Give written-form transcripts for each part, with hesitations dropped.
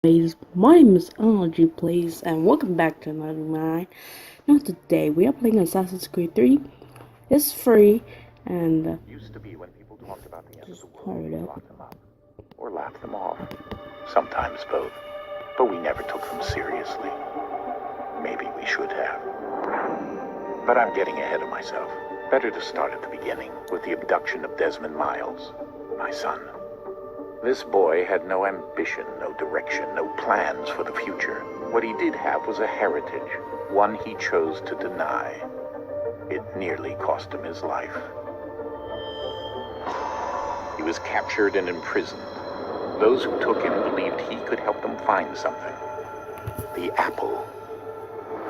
My name is RG Plays, and welcome back to another mine. Now today we are playing Assassin's Creed 3. It's free, and Used to be when people talked about the end of just the fire world, it we up. locked them up or laughed them off. Sometimes both, but we never took them seriously. Maybe we should have. But I'm getting ahead of myself. Better to start at the beginning with the abduction of Desmond Miles, my son. This boy had no ambition, no direction, no plans for the future. What he did have was a heritage, one he chose to deny. It nearly cost him his life. He was captured and imprisoned. Those who took him believed he could help them find something. The apple.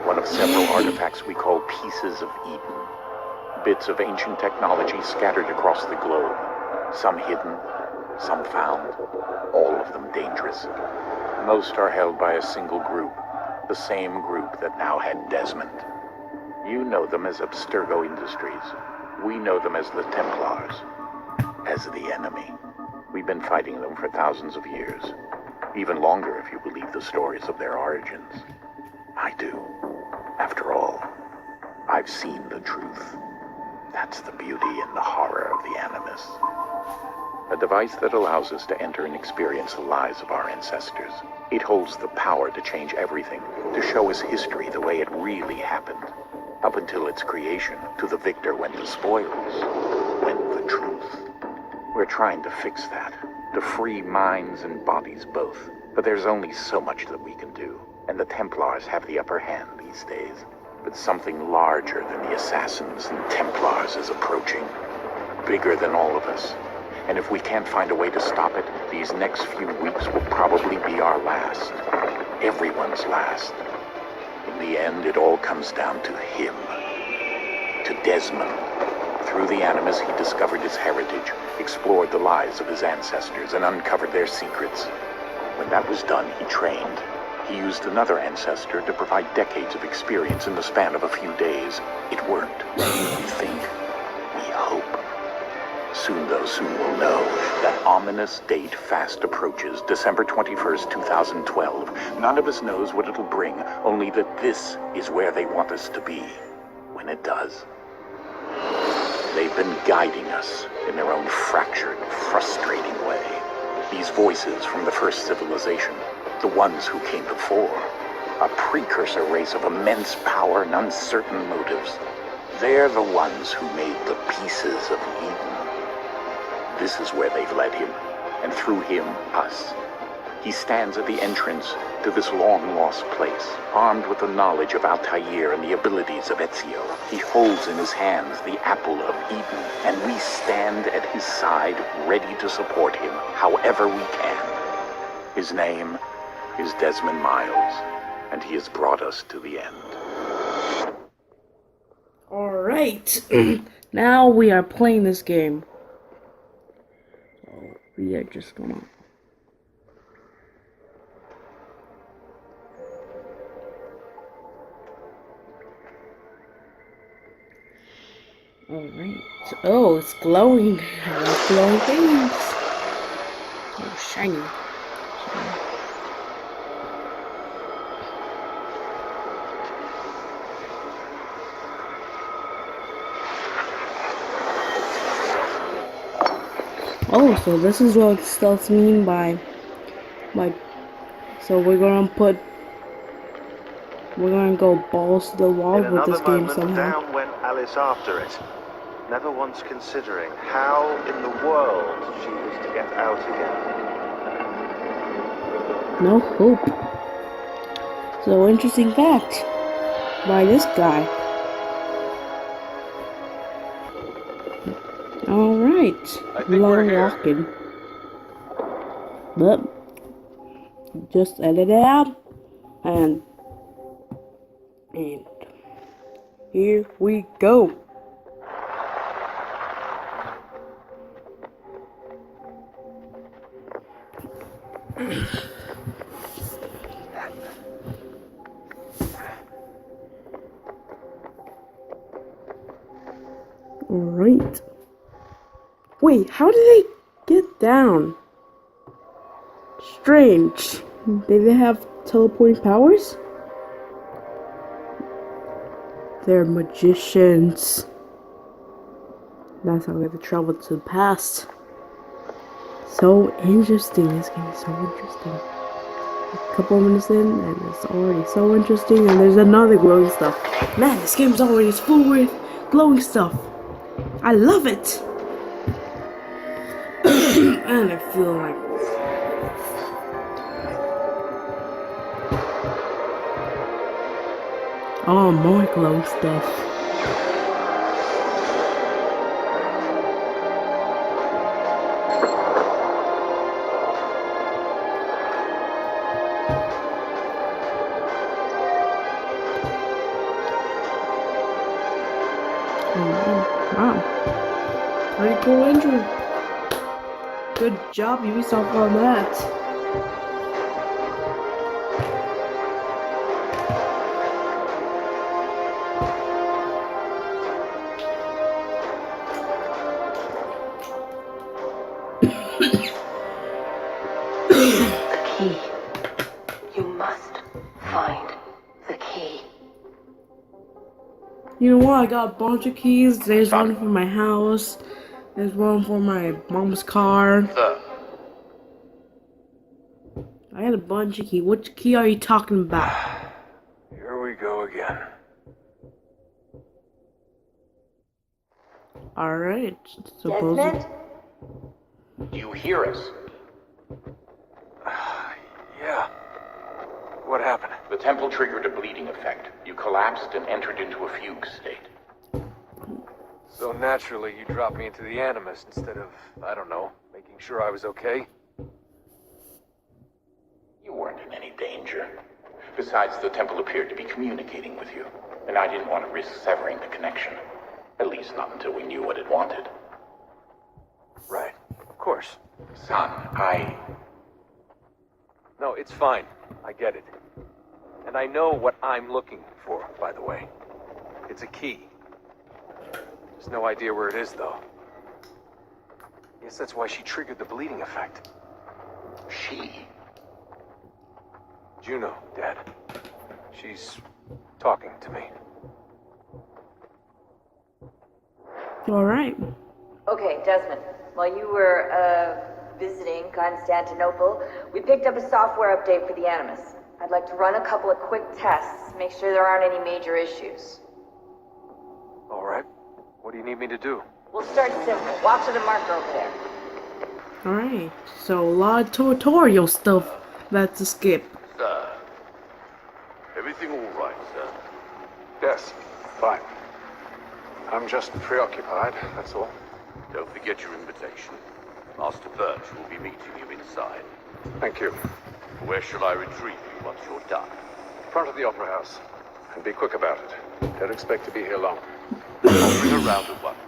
One of several artifacts we call pieces of Eden. Bits of ancient technology scattered across the globe. Some hidden, some found, all of them dangerous. Most are held by a single group, the same group that now had Desmond. You know them as Abstergo Industries. We know them as the Templars, as the enemy. We've been fighting them for thousands of years, even longer if you believe the stories of their origins. I do. After all, I've seen the truth. That's the beauty and the horror of the Animus. A device that allows us to enter and experience the lives of our ancestors. It holds the power to change everything, to show us history the way it really happened. Up until its creation, to the victor went the spoils, went the truth. We're trying to fix that, to free minds and bodies both. But there's only so much that we can do, and the Templars have the upper hand these days. But something larger than the Assassins and Templars is approaching, bigger than all of us. And if we can't find a way to stop it, these next few weeks will probably be our last. Everyone's last. In the end, it all comes down to him. To Desmond. Through the Animus, he discovered his heritage, explored the lives of his ancestors, and uncovered their secrets. When that was done, he trained. He used another ancestor to provide decades of experience in the span of a few days. It worked. We think. We hope. Soon we'll know. That ominous date fast approaches, December 21st, 2012. None of us knows what it'll bring, only that this is where they want us to be. When it does. They've been guiding us in their own fractured, frustrating way. These voices from the first civilization, the ones who came before, a precursor race of immense power and uncertain motives. They're the ones who made the pieces of Eden. This is where they've led him, and through him, us. He stands at the entrance to this long-lost place, armed with the knowledge of Altair and the abilities of Ezio. He holds in his hands the apple of Eden, and we stand at his side, ready to support him however we can. His name is Desmond Miles, and he has brought us to the end. Alright, now we are playing this game. So we are just gonna... Alright. Oh, it's glowing. I like glowing things. Oh, shiny. Oh, so this is what stealth mean by so we're gonna go balls to the wall with this game somehow. Down went Alice after it, never once considering how in the world she was to get out again. No hope. So interesting fact by this guy. Alright. Long walking. But just edit it out and here we go. Alright. Wait, how did they get down? Strange. they have teleporting powers? They're magicians. That's how we have to travel to the past. So interesting. This game is so interesting. A couple minutes in, and it's already so interesting. And there's another glowing stuff. Man, this game's already full with glowing stuff. I love it. And I feel like oh, more glowing stuff. Wow. Pretty cool entry. Good job, Ubisoft, on that. You must find the key. You know what? I got a bunch of keys. There's one for my house. There's one for my mom's car. Sir. I had a bunch of keys. Which key are you talking about? Here we go again. Alright. Supposedly. Desmond? Do you hear us? Yeah. What happened? The temple triggered a bleeding effect. You collapsed and entered into a fugue state. So naturally, you dropped me into the Animus instead of, I don't know, making sure I was okay? You weren't in any danger. Besides, the temple appeared to be communicating with you, and I didn't want to risk severing the connection. At least not until we knew what it wanted. Right. Of course. Son, No, it's fine. I get it. And I know what I'm looking for, by the way. It's a key. There's no idea where it is, though. Guess that's why she triggered the bleeding effect. She? Juno, Dad. She's talking to me. Alright. Okay, Desmond. While you were, visiting Constantinople, we picked up a software update for the Animus. I'd like to run a couple of quick tests, make sure there aren't any major issues. All right. What do you need me to do? We'll start simple. Walk to the marker over there. Alright. So, a lot of tutorial stuff that's a skip. Sir, everything all right, sir? Yes, fine. I'm just preoccupied, that's all. Don't forget your invitation. Master Birch will be meeting you inside. Thank you. Where shall I retrieve you once you're done? Front of the Opera House. And be quick about it. Don't expect to be here long. I'll bring around at once.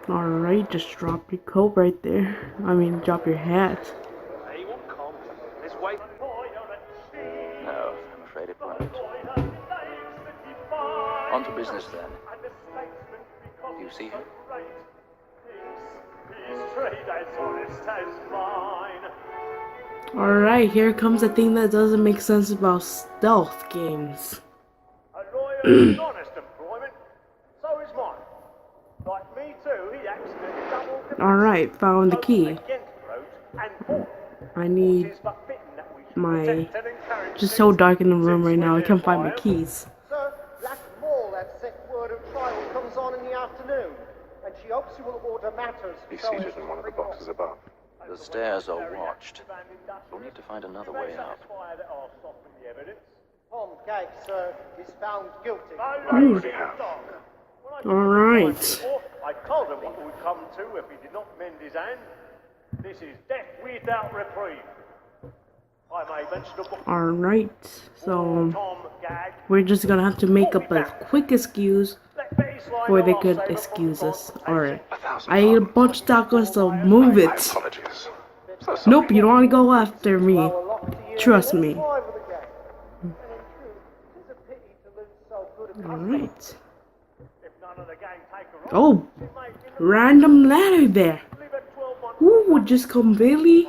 Alright, just drop your coat right there. I mean, drop your hat. No, I'm afraid it won't. On to business then. Do you see him? Alright, here comes a thing that doesn't make sense about stealth games. A lawyer is honest employment, so is mine. Like me too, he accidentally double committed. Alright, found the key. Against roads and bought. I need Horses but fitting that we should my... protect and encourage Just so dark in the room since right now, I we're can't find my fire. keys. Sir, Black Mall, that set word of trial comes on in the afternoon, and she hopes you will order matters. Be seated in one of the boxes above. The stairs are watched. We'll need to find another way out. Tom Gag, sir, is found guilty. already have. Alright. I told him what would come to if he did not mend his hand. This is death without reprieve. I may mention a book. Alright, so Tom Gag. we're just gonna have to make up a quick excuse before they could excuse us. Alright. I ate a bunch of tacos, so move it. Apologies. So sorry. Nope, you don't wanna go after me. Trust me. Why with a gang? And in truth, it is a pity to lose so good a customer. Alright. If none of the gang take a Oh, random ladder there. live at 12 just completely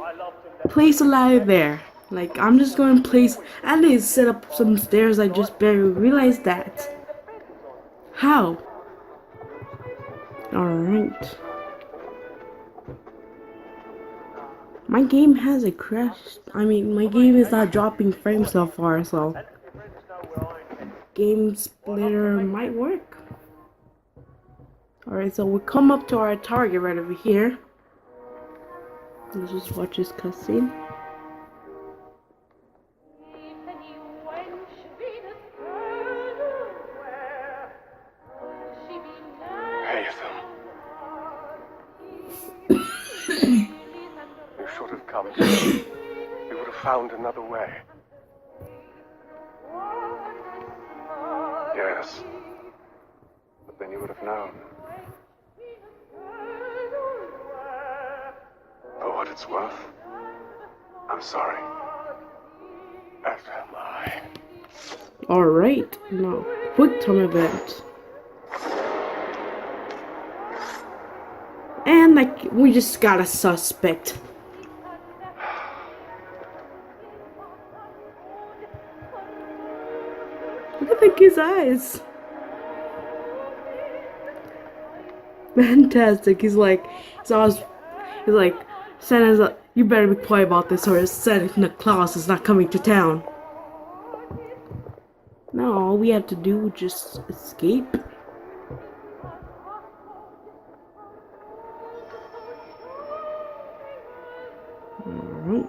place a ladder there. Like, I'm just going to place, and they set up some stairs. I just barely realized that. How? Alright. My game hasn't crashed. I mean, my game is not dropping frames so far, so game splitter might work. Alright, so we come up to our target right over here. Let's just watch this cutscene. You should have come. We would have found another way. Yes. But then you would have known. For what it's worth, I'm sorry. As am I. Alright, now, quick time event. And, like, we just got a suspect. Look at the kid's eyes. Fantastic. He's like, Santa's like, you better be quiet about this or Santa Claus is not coming to town. No, all we have to do is just escape. Alright.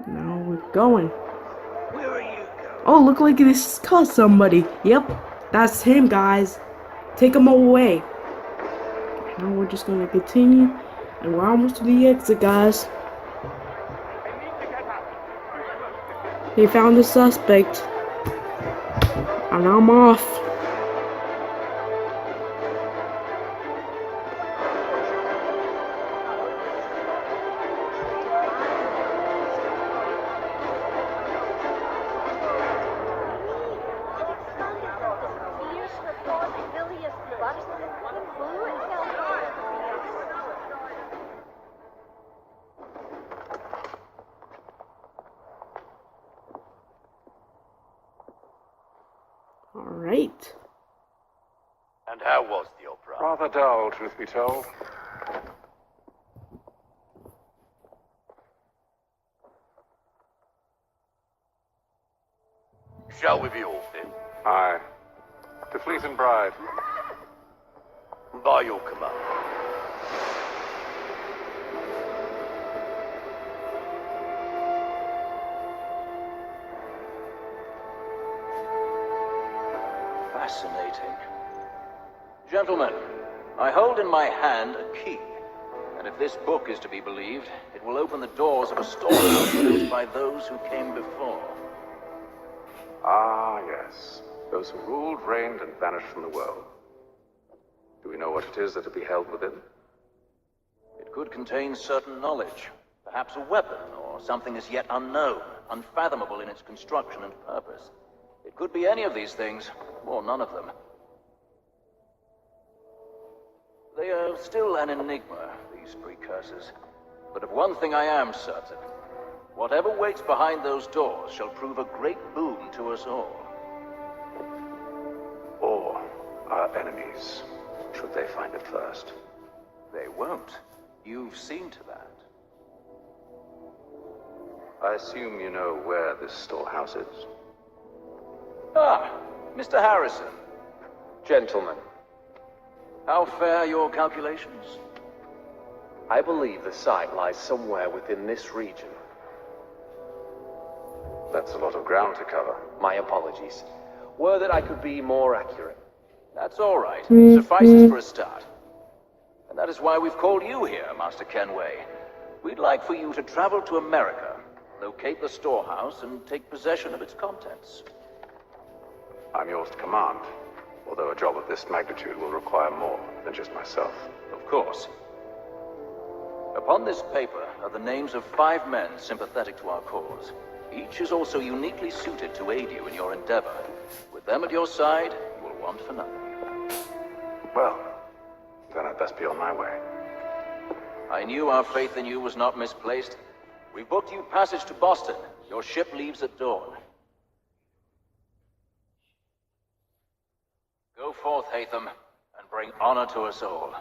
Now we're going. Where are you going? Oh, look like this caused somebody. Yep, that's him, guys. Take him away. Now we're just gonna continue, and we're almost to the exit, guys. They found the suspect, and I'm off. Alright. And how was the opera? Rather dull, truth be told. Shall we be off then? Aye. To Fleet and Bride. By your command. Fascinating. Gentlemen, I hold in my hand a key. And if this book is to be believed, it will open the doors of a storehouse built by those who came before. Ah, yes. Those who ruled, reigned, and vanished from the world. Do we know what it is that to be held within? It could contain certain knowledge, perhaps a weapon, or something as yet unknown, unfathomable in its construction and purpose. It could be any of these things, or none of them. They are still an enigma, these precursors. But of one thing I am certain. Whatever waits behind those doors shall prove a great boon to us all. Or our enemies, should they find it first. They won't. You've seen to that. I assume you know where this storehouse is. Ah, Mr. Harrison. Gentlemen, How fare your calculations? I believe the site lies somewhere within this region. That's a lot of ground to cover. My apologies. Were that I could be more accurate. That's all right. Suffices for a start. And that is why we've called you here, Master Kenway. We'd like for you to travel to America, locate the storehouse, and take possession of its contents. I'm yours to command, although a job of this magnitude will require more than just myself. Of course. Upon this paper are the names of 5 men sympathetic to our cause. Each is also uniquely suited to aid you in your endeavor. With them at your side, you will want for nothing. Well, on my way. I knew our faith in you was not misplaced. We booked you passage to Boston. Your ship leaves at dawn. Go forth, Hatham, and bring honor to us all.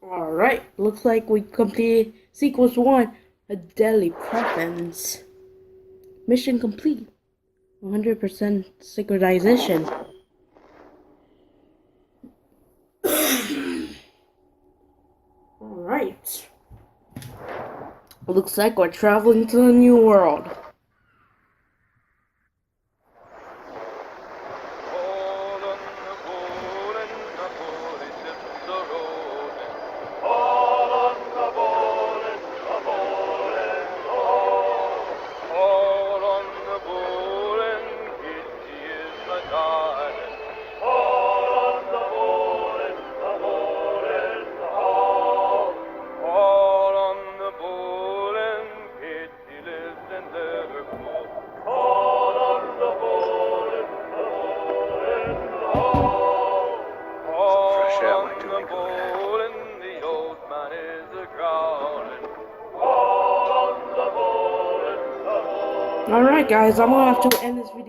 Alright, looks like we completed sequence 1, a deadly preference. Mission complete. 100% synchronization. Alright. Looks like we're traveling to the new world. Alright guys, I'm gonna have to end this video.